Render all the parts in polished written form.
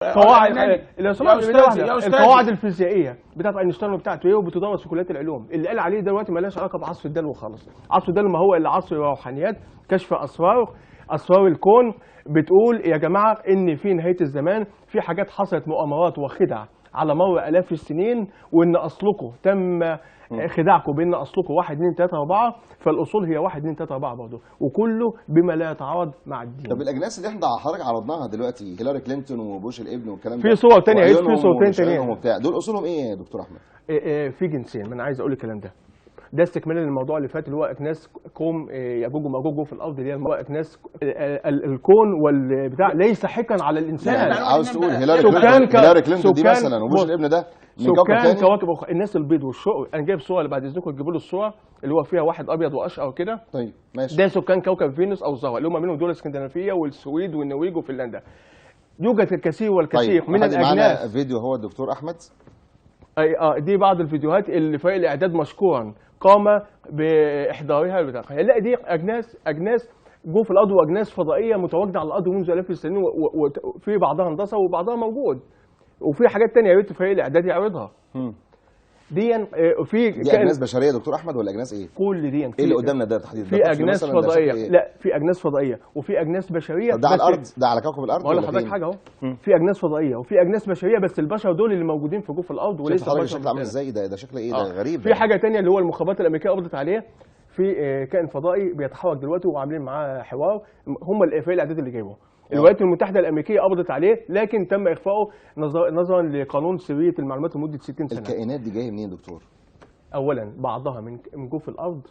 قواعد يا القواعد الفيزيائيه بتاعت اينشتاين وبتاعت ايه وبتدرس في كليات العلوم. اللي قال عليه دلوقتي مالهاش علاقه بعصر الدلو خالص. عصر الدلو ما هو الا عصر الروحانيات، كشف اسرار الكون. بتقول يا جماعه ان في نهايه الزمان في حاجات حصلت، مؤامرات وخدع على مر الاف السنين، وان اصلكم تم خداعكم بان اصلكم 1 2 3 4، فالاصول هي 1 2 3 4 برضه، وكله بما لا يتعارض مع الدين. طب الاجناس اللي احنا حضرتك عرضناها دلوقتي، هيلاري كلينتون وبوش الابن والكلام في ده، صور ثانيه، في صورتين ثانيه، دول اصولهم ايه يا دكتور احمد؟ في جنسين، ما انا عايز اقول الكلام ده استكمالا للموضوع اللي فات اللي هو اكناس كوم ياجوج وماجوج في الارض، اللي هي اكناس الكون والبتاع ليس حكا على الانسان. يعني عاوز تقول هيلاري كلينتون دي مثلا وبوش الابن ده من كوكب تاني؟ كواكب اخرى. الناس البيض والشقق، انا جايب صور اللي بعد اذنكم تجيبوا له الصور اللي هو فيها واحد ابيض واشقر كده. طيب ماشي. ده سكان كوكب فينوس او الزهره، اللي هم منهم دول الاسكندنافيه والسويد والنرويج وفنلندا. يوجد الكثير والكثير طيب. من الاجناس. معانا فيديو هو الدكتور احمد. دي بعض الفيديوهات اللي فريق الاعداد مشكورا قام باحضارها. هنلاقي دي اجناس جو في الارض، واجناس فضائيه متواجده على الارض منذ الاف السنين، وفي بعضها هندسه وبعضها موجود، وفي حاجات ثانيه يا ريت فريق الاعداد يعرضها. دي اجناس بشريه يا دكتور احمد ولا اجناس ايه؟ كل دي ايه اللي قدامنا ده تحديدا؟ في اجناس فضائيه. لا، في اجناس فضائيه وفي اجناس بشريه. ده على الارض، ده على كوكب الارض ولا حضرتك حاجه اهو. في اجناس فضائيه وفي اجناس بشريه، بس البشر دول اللي موجودين في جوف الارض وليس البشر. شكل عامل ازاي ده شكل ايه؟ ده غريب. في حاجه ثانيه اللي هو المخابرات الامريكيه قبضت عليه، في كائن فضائي بيتحرك دلوقتي وعاملين معاه حوار، هم فريق الاعداد اللي جايبه. الولايات المتحده الامريكيه قبضت عليه، لكن تم اخفائه نظرا لقانون سريه المعلومات لمده 60 سنه. الكائنات دي جايه منين يا دكتور؟ اولا بعضها من جوف الارض،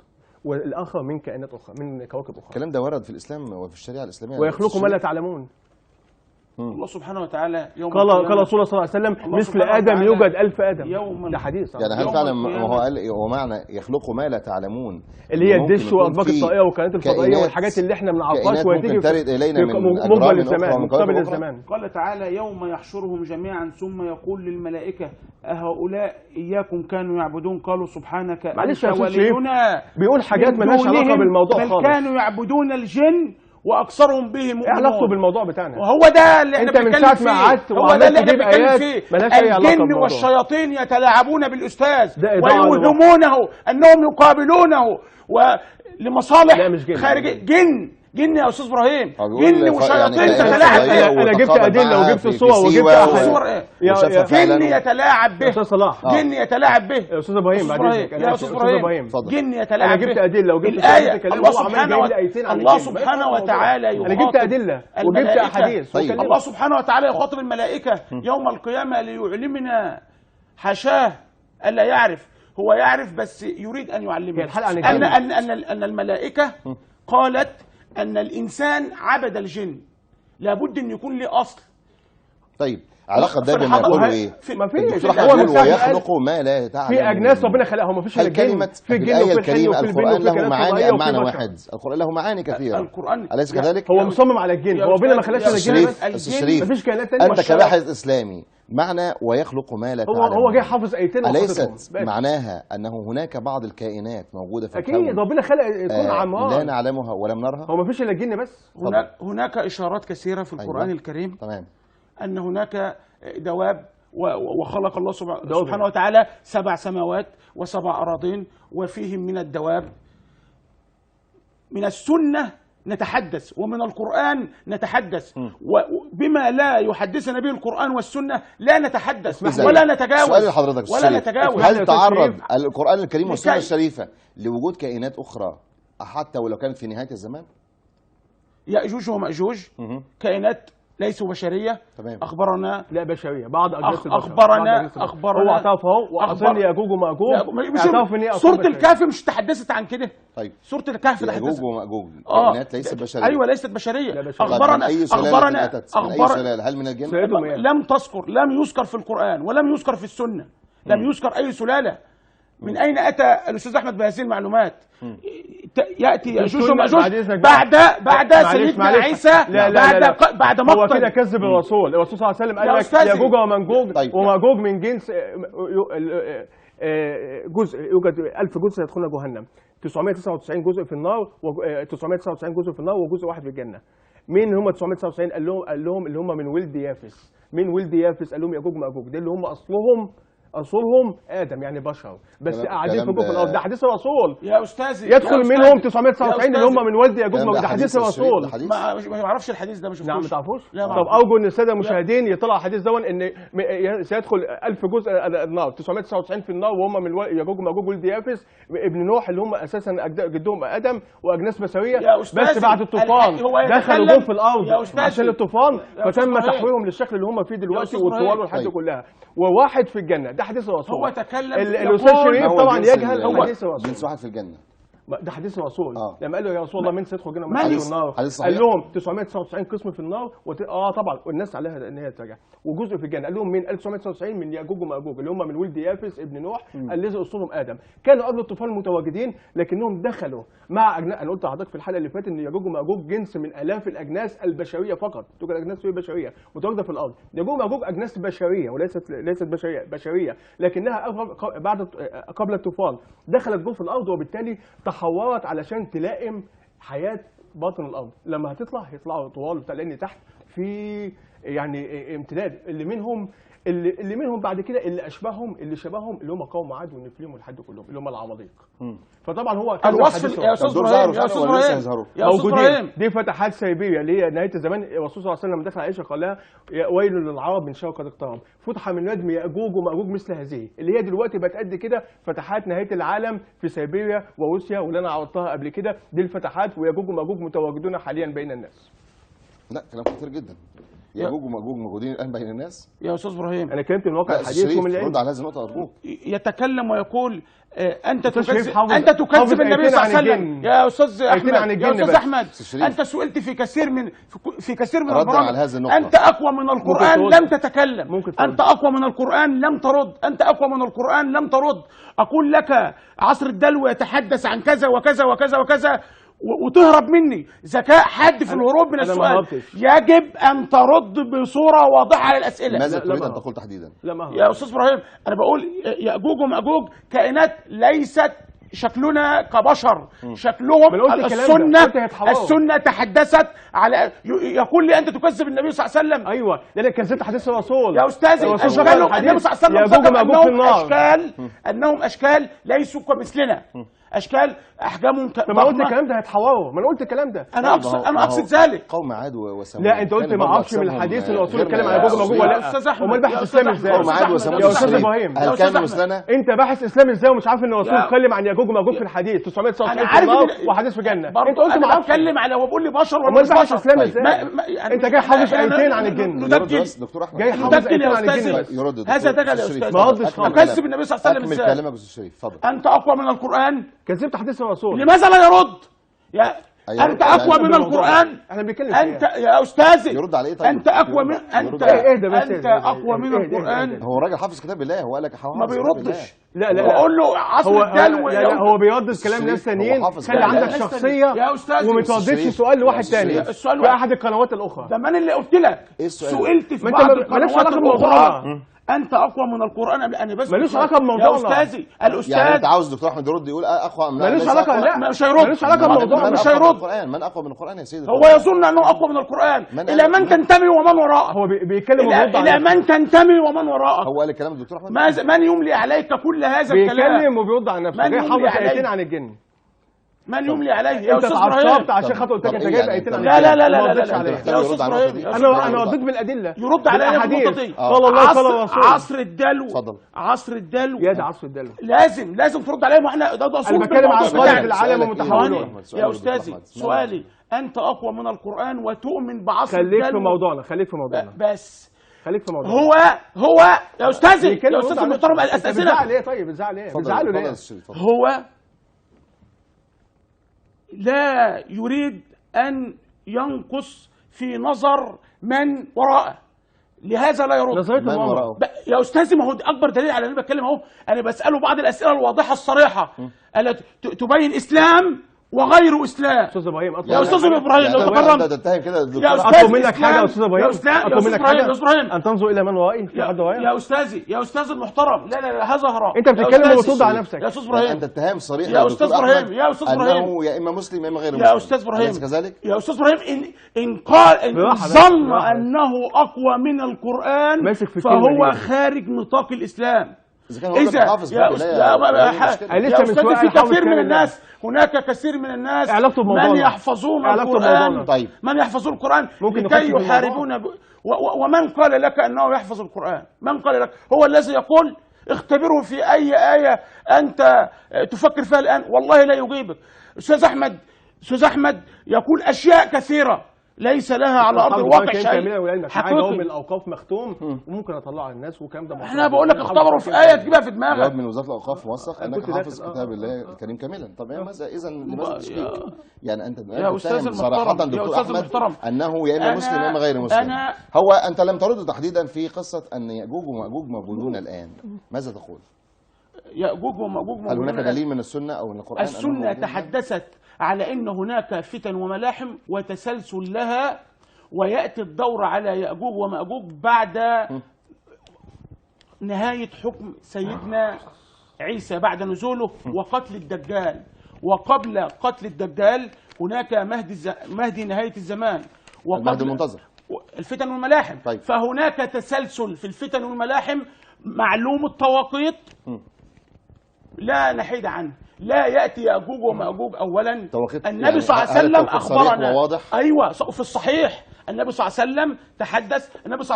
والاخر من كائنات اخرى، من كواكب اخرى. الكلام ده ورد في الاسلام وفي الشريعه الاسلاميه. ويخلقوا ما لا تعلمون. الله سبحانه وتعالى يوم قال رسول الله صلى الله عليه وسلم مثل ادم يوجد 1000 ادم. ده حديث. يعني هل فعلا ما هو قال ومعنى يخلقوا ما لا تعلمون اللي هي الدش واطباق الطائره والكائنات الفضائيه والحاجات اللي احنا ما نعرفهاش وهتيجي ترد الينا من مقبل الزمان مقابل الزمان. قال تعالى يوم يحشرهم جميعا ثم يقول للملائكه أهؤلاء إياكم كانوا يعبدون قالوا سبحانك معلش يا استاذ شريف بيقول حاجات مالهاش علاقه بالموضوع خالص. بل كانوا يعبدون الجن واكثرهم به مؤمنون. ايه علاقته بالموضوع بتاعنا؟ وهو ده اللي احنا بنتكلم فيه. هو ده اللي احنا بنتكلم فيه. الجن والشياطين يتلاعبون بالاستاذ ويوهمونه انهم يقابلونه ولمصالح خارجيه. جن يا استاذ ابراهيم، جن وشياطين تتلاعب بيه. انا جبت ادله وجبت صور وجبت صور. جن يتلاعب به يا استاذ صلاح، جن يتلاعب به يا استاذ ابراهيم، بعد اذنك يا استاذ ابراهيم، جن يتلاعب به. انا جبت ادله وجبت الايه. الله سبحانه وتعالى انا جبت ادله وجبت احاديث. الله سبحانه وتعالى يخاطب الملائكه يوم القيامه ليعلمنا، حاشاه الا يعرف، هو يعرف بس يريد ان يعلمنا ان الملائكه قالت أن الإنسان عبد الجن، لابد أن يكون له أصل. طيب علاقة ده بما يقولوا إيه؟ ما فيش. هو يخلق ما لا تعلم. في أجناس ربنا خلقها، ما فيش إلا الجن. في الآية الكريمة القرآن له معاني أم معنى واحد؟ القرآن له معاني كثيرة. القرآن أليس كذلك؟ هو مصمم على الجن، هو ربنا ما خلقش إلا الجن بس. الشريف، ما فيش كائنات ثانية. أنت كباحث إسلامي، معنى ويخلق ما لا تعلم هو جاي حافظ ايتين أليست معناها أنه هناك بعض الكائنات موجودة في الكون أكيد ربنا خلق الكون عمار لا نعلمها ولم نرها؟ هو ما فيش إلا الجن بس. هناك إشارات كثيرة في القرآن الكريم. تمام. أن هناك دواب، وخلق الله سبحانه وتعالى 7 سماوات و7 أراضين وفيهم من الدواب. من السنة نتحدث ومن القرآن نتحدث، وبما لا يحدثنا به القرآن والسنة لا نتحدث ولا نتجاوز. سؤال لحضرتك ولا نتجاوز. هل تعرض القرآن الكريم والسنة الشريفة لوجود كائنات أخرى حتى ولو كانت في نهاية الزمان؟ يأجوج ومأجوج كائنات ليسوا بشرية. تمام. أخبرنا لا بشرية، بعض أجناس البشر. أخبرنا هو اعترف أهو وأصل يأجوج ومأجوج. اعترف إن هي سورة الكهف مش تحدثت عن كده. طيب سورة الكهف يأجوج ومأجوج كائنات ليست بشرية. أيوة ليست بشرية. أخبرنا أي سلالة؟ هل من الجن؟ لم يذكر في القرآن ولم يذكر في السنة. لم يذكر أي سلالة. من أين أتى الأستاذ أحمد بهذه المعلومات؟ يأتي يأجوج ومأجوج بعد سيدنا عيسى، بعد مقتل. هو كده كذب الرسول صلى الله عليه وسلم، قال لك يأجوج ومأجوج ومأجوج من جنس جزء، يوجد 1000 جزء يدخلون جهنم، 999 جزء في النار و999 جزء في النار وجزء واحد في الجنة. مين هم 999؟ قال لهم اللي هم من ولد يافس. من ولد يافس، قال لهم ياجوج ماجوج ده اللي هم اصلهم ادم يعني بشر، بس قاعدين في جوف الارض. ده حديث الرسول يا استاذي، يدخل منهم 999 اللي هم من ولد ياجوج ماجوج. ده حديث الرسول. ما اعرفش الحديث ده، ما شفتوش. نعم ما تعرفوش؟ لا طب ارجو ان الساده المشاهدين يطلعوا الحديث دون ان سيدخل 1000 جزء النار، 999 في النار وهم من ياجوج ماجوج ولد يافس ابن نوح اللي هم اساسا جدهم ادم واجناس بشريه، بس بعد الطوفان دخلوا جوه في الارض عشان الطوفان فتم تحويلهم للشكل اللي هم فيه دلوقتي والطوال والحاجات كلها، وواحد في الجنه. ده حديث الرسول. هو تكلم الاستاذ شريف طبعا يجهل حديث الرسول. جنس واحد في الجنه. ده حديث الرسول. لما قال له يا رسول الله من سيدخل الجنه من سيدخل النار، قال لهم 999 قسم في النار طبعا والناس عليها ان هي ترجع، وجزء في الجنه. قال لهم من 1999 من ياجوج وماجوج اللي هم من ولد يافس ابن نوح الذي اصلهم ادم. كانوا قبل الطوفان متواجدين لكنهم دخلوا مع انا قلت لحضرتك في الحلقه اللي فاتت ان ياجوج وماجوج جنس من الاف الاجناس البشريه فقط، توجد اجناس بشريه متواجده في الارض. ياجوج وماجوج اجناس بشريه وليست بشريه لكنها بعد قبل الطوفان دخلت جوه في الارض، وبالتالي تحورت علشان تلائم حياه باطن الارض. لما هيطلعوا طوال، لان تحت في يعني امتداد اللي منهم بعد كده اللي شبههم اللي هم قوم عاد والنفليم والحد كلهم اللي هم العماليق. فطبعا هو الوصف يا استاذ ابراهيم، يا استاذ ابراهيم موجودين. دي فتحات سيبيريا اللي هي نهايه الزمان. الرسول صلى الله عليه وسلم دخل عائشه قال لها ويل للعرب من شر قد اقترب، فتح من ندم ياجوج وماجوج مثل هذه اللي هي دلوقتي بقت قد كده فتحات نهايه العالم في سيبيريا وروسيا، واللي انا عرضتها قبل كده. دي الفتحات، وياجوج وماجوج متواجدون حاليا بين الناس. لا كلام كتير جدا. ياجوج وماجوج موجودين الان بين الناس. يا استاذ ابراهيم انا كلمت من واقع الحديث ومن العلم. رد على هذه النقطه ارجوك. يتكلم ويقول انت تكذب النبي صلى الله عليه وسلم. يا استاذ احمد، يا استاذ احمد، انت سئلت في كثير من البرامج انت اقوى من القران لم تتكلم، انت اقوى من القران لم ترد، انت اقوى من القران لم ترد. اقول لك عصر الدلو يتحدث عن كذا وكذا وكذا وكذا وتهرب مني. ذكاء حاد في الهروب من السؤال. يجب ان ترد بصوره واضحه على الاسئله. ماذا تريد ان تقول تحديدا؟ يا استاذ ابراهيم، انا بقول ياجوج وماجوج كائنات ليست شكلنا كبشر، شكلهم السنه تحدثت على. يقول لي انت تكذب النبي صلى الله عليه وسلم. ايوه لانك كذبت حديث الرسول يا استاذي. اشكالهم النبي صلى الله عليه وسلم انهم اشكال ليسوا كمثلنا، اشكال احجامهم ما قلت الكلام ده هيتحوروا. ما انا قلت الكلام ده. انا اقصد ذلك. قوم عاد وثمود. لا انت قلت ما اعرفش من الحديث اللي الرسول اتكلم على ياجوج وماجوج ولا لا. امال باحث اسلامي ازاي؟ قوم عاد وثمود. يا استاذ ابراهيم، هل كانوا مثلنا؟ انت باحث اسلامي ازاي ومش عارف ان الرسول اتكلم عن ياجوج وماجوج في الحديث 999 في النار وحديث في جنه؟ انت قلت ما بتكلم على وبقول لي بشر ولا مش باحث اسلامي ازاي؟ انت جاي حافظ ايتين عن الجن. دكتور احمد جاي حافظ ايتين عن الجن بس. هذا دجل يا استاذ. ما ردش خالص. تكذب النبي صلى الله عليه وسلم ازاي؟ كلامك يا استاذ شريف اتفضل. انت اقوى من القران. كذبت حديث الرسول. لماذا لا يرد؟ انت اقوى من القران. احنا بنتكلم انت يا استاذي يرد على ايه طيب؟ انت اقوى من انت اقوى من القران. هو راجل حافظ كتاب الله، هو قال لك ما بيردش. لا بقول له عصر الدلو. لا هو بيردد كلام ناس ثانيين. خلي عندك شخصيه وما ترددش سؤال لواحد ثاني في احد القنوات الاخرى. ده من اللي قلت لك. سئلت في بعض القنوات الاخرى انت اقوى من القران. انا بس ملوش علاقه بموضوعنا يا استاذي. الاستاذ يعني انت عاوز دكتور احمد يرد يقول اقوى من ملوش علاقه. لا مش هيرد. ملوش علاقه بموضوعنا. مش هيرد. من اقوى من القران يا سيدي؟ هو يظن انه اقوى من القران. الى من تنتمي ومن وراءك؟ هو بيتكلم الى من تنتمي ومن وراءك؟ هو قال الكلام الدكتور احمد. من يملي عليك كل هذا الكلام؟ بيتكلم وبيرد على نفسه. جاي حافظ ايتين عن الجن. من يملي عليه يا استاذ ابراهيم؟ انت عشان خاطر قلت لك انت جايب ايتين عن لا لا لا لا يا استاذ ابراهيم، انا رديت بالادله. يرد على الاحاديث. قال الله صلى الله عليه وسلم. عصر الدلو. عصر الدلو. يا ده عصر الدلو. لازم ترد عليهم. واحنا ده اصول. انا بتكلم عن خارج العالم ومتحولون. يا استاذي سؤالي انت اقوى من القران وتؤمن بعصر الدلو. خليك في موضوعنا. بس خليك في موضوعنا. هو يا استاذي يا استاذ المحترم الاسئله. بتزعل ليه طيب؟ بتزعلوا ليه؟ هو لا يريد أن ينقص في نظر من وراءه، لهذا لا يرد. نظرية من وراءه يا أستاذي، ما هو أكبر دليل على اللي بتكلم أهو. أنا بسأله بعض الأسئلة الواضحة الصريحة التي تبين إسلام وغير اسلام. استاذ ابراهيم يا استاذ ابراهيم لو تكرمت تتهم كده يا اطلب منك حاجه يا استاذ ابراهيم، اطلب منك حاجه ابراهيم ان تنظر الى من ورائي في حد ورايا. يا استاذي يا استاذ المحترم، لا لا لا هذا هراء. انت بتتكلم وبترد على نفسك يا استاذ ابراهيم. انت اتهام صريح يا استاذ ابراهيم يا استاذ ابراهيم انه يا اما مسلم يا اما غير مسلم. يا استاذ ابراهيم أليس كذلك؟ يا استاذ ابراهيم ان قال ان ظن انه اقوى من القران ماسك في فهو خارج نطاق الاسلام. اذا كان هو حافظ يا استاذ في كثير من الناس، هناك كثير من الناس من يحفظون القرآن، طيب من يحفظون القرآن لكي يحاربون ومن قال لك أنه يحفظ القرآن؟ من قال لك؟ هو الذي يقول اختبره في أي آية أنت تفكر فيها الآن، والله لا يجيبك. أستاذ أحمد يقول أشياء كثيرة ليس لها على ارض الواقع شيء حقيقي. من الاوقاف مختوم وممكن اطلعه للناس والكلام ده. احنا بقول لك اختبروا في ايه تجيبها في دماغك. جواب من وزاره الاوقاف موثق انك حافظ كتاب الله الكريم كاملا. طب اذا لماذا تشكيك؟ يعني انت يا استاذ صراحه دكتور احمد انه يا اما مسلم يا اما غير مسلم. هو انت لم ترد تحديدا في قصه ان ياجوج وماجوج موجودون الان، ماذا تقول؟ ياجوج وماجوج هل هناك دليل من السنه او من القران؟ السنه تحدثت على ان هناك فتن وملاحم وتسلسل لها، ويأتي الدور على يأجوج ومأجوج بعد نهاية حكم سيدنا عيسى، بعد نزوله وقتل الدجال. وقبل قتل الدجال هناك مهدي نهاية الزمان، المهدي المنتظر، الفتن والملاحم. طيب. فهناك تسلسل في الفتن والملاحم معلوم التوقيت لا نحيد عنه. لا يأتي يأجوج ومأجوج أولا. النبي صلى الله عليه وسلم أخبرنا، أيوة في الصحيح النبي صلى الله عليه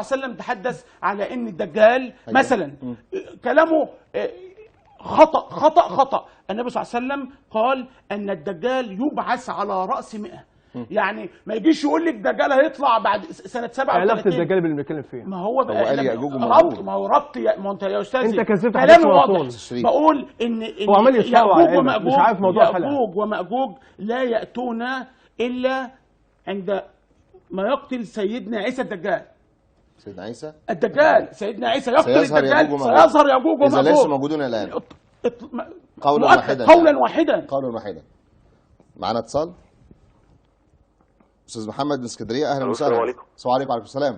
وسلم تحدث على ان الدجال مثلا كلامه خطأ. النبي صلى الله عليه وسلم قال ان الدجال يبعث على رأس 100. يعني ما يجيش يقول لك الدجال هيطلع بعد سنه 37. علاقه الدجال اللي بنتكلم فيها ما هو قال يأجوج ربط، ما هو ربط ما انت يا استاذ انت كذبت كلامي واضح. بقول ان هو عمال يأجوج ومأجوج، مش عارف موضوع الحلقه. يأجوج ومأجوج لا يأتون الا عند ما يقتل سيدنا عيسى الدجال. سيدنا عيسى الدجال، سيدنا عيسى يقتل الدجال، سيظهر يأجوج ومأجوج. إذا ليسوا موجودون الآن قولا واحدا. معنا اتصال. أستاذ محمد من اسكندرية، أهلا وسهلا. السلام عليكم. السلام عليكم. وعليكم السلام.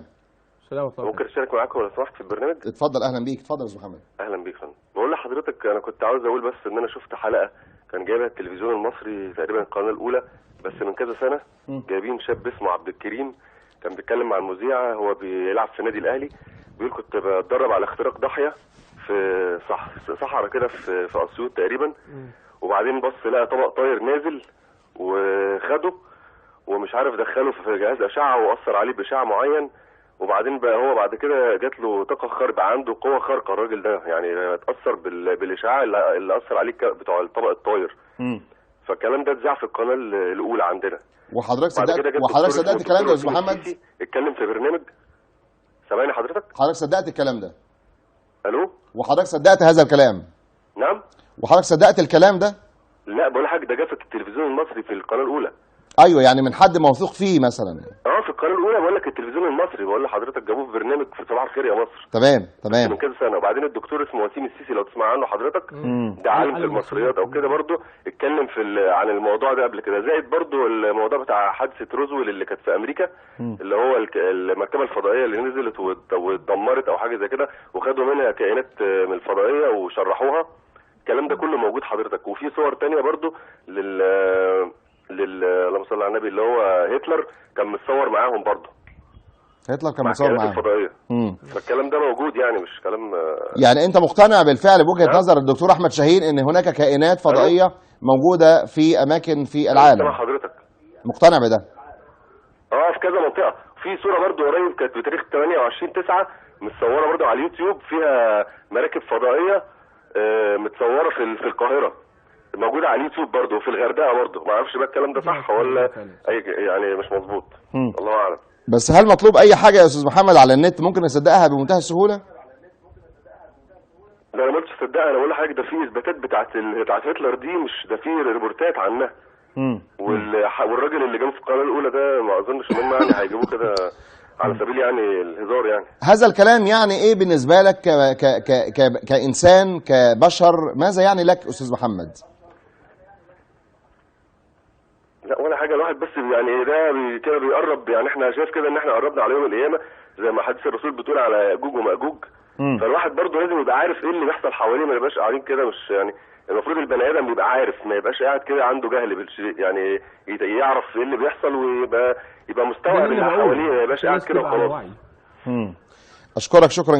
ممكن أشارك معاكم لو سمحت في البرنامج؟ اتفضل. أهلا بيك. اتفضل يا أستاذ محمد. أهلا بيك فندم. بقول لحضرتك أنا كنت عاوز أقول بس إن أنا شفت حلقة كان جايبها التلفزيون المصري تقريبا القناة الأولى بس من كذا سنة، جايبين شاب اسمه عبد الكريم كان بيتكلم مع المذيعة، هو بيلعب في النادي الأهلي، بيقول كنت بتدرب على اختراق ضاحية في صحراء كده في أسيوط تقريبا، وبعدين بص لقى طبق طاير نازل وخده ومش عارف دخله في جهاز أشعة وأثر عليه بإشعاع معين، وبعدين بقى هو بعد كده جات له طاقة خارقة، عنده قوة خارقة الراجل ده، يعني اتأثر بالإشعاع اللي أثر عليه بتوع الطبق الطاير. فالكلام ده اتذاع في القناة الأولى عندنا. وحضرتك صدقت الكلام ده يا أستاذ محمد؟ اتكلم في برنامج. سامعني حضرتك؟ حضرتك صدقت الكلام ده؟ ألو؟ وحضرتك صدقت هذا الكلام؟ نعم؟ وحضرتك صدقت الكلام ده؟ لا بقول لحضرتك ده جه في التلفزيون المصري في القناة الأولى. ايوه يعني من حد موثوق فيه مثلا. في القناه الاولى بقول لك التلفزيون المصري، بقول لحضرتك جابوه في برنامج في صباح الخير يا مصر. تمام من كذا سنه، وبعدين الدكتور اسمه وسيم السيسي لو تسمع عنه حضرتك، ده عالم في المصريات او كده برضه، اتكلم عن الموضوع ده قبل كده، زائد برضه الموضوع بتاع حادثه روزويل اللي كانت في امريكا، اللي هو المركبه الفضائيه اللي نزلت واتدمرت او حاجه زي كده وخدوا منها كائنات من الفضائيه وشرحوها. الكلام ده كله موجود حضرتك، وفي صور تانية برضه اللهم صل على النبي اللي هو هتلر كان متصور معاهم برضه. هتلر كان متصور معاهم الفضائيه. فالكلام ده موجود يعني مش كلام. يعني انت مقتنع بالفعل بوجهه نظر الدكتور احمد شاهين ان هناك كائنات فضائيه موجوده في اماكن في العالم؟ حضرتك مقتنع بده؟ في كذا منطقه. في صوره برضه قريب كانت بتاريخ 28/9 متصوره برضه على اليوتيوب، فيها مراكب فضائيه متصوره في القاهره، موجوده على اليوتيوب برضه، وفي الغردقه برضه، ما اعرفش بقى الكلام ده صح ولا يعني مش مظبوط، الله اعلم. بس هل مطلوب اي حاجه يا استاذ محمد على النت ممكن نصدقها بمنتهى السهوله؟ لا انا ما قلتش صدقها، انا بقول لحضرتك ده في اثباتات بتاعت هتلر دي، مش ده في ريبورتات عنها. والراجل اللي جاب في القناه الاولى ده ما اظنش ان هم يعني هيجيبوه كده على سبيل يعني الهزار يعني. هذا الكلام يعني ايه بالنسبه لك كانسان كبشر؟ ماذا يعني لك استاذ محمد؟ حاجه الواحد بس يعني ده كده بيقرب، يعني احنا شايف كده ان احنا قربنا على يوم القيامه زي ما حديث الرسول بتقول على ياجوج وماجوج. فالواحد برضه لازم يبقى عارف ايه اللي بيحصل حواليه، ما يبقاش قاعدين كده مش يعني المفروض البني ادم يبقى عارف، ما يبقاش قاعد كده عنده جهل بالشيء، يعني يعرف ايه اللي بيحصل ويبقى مستوعب اللي حواليه، ما يبقاش قاعد كده وخلاص. اشكرك شكرا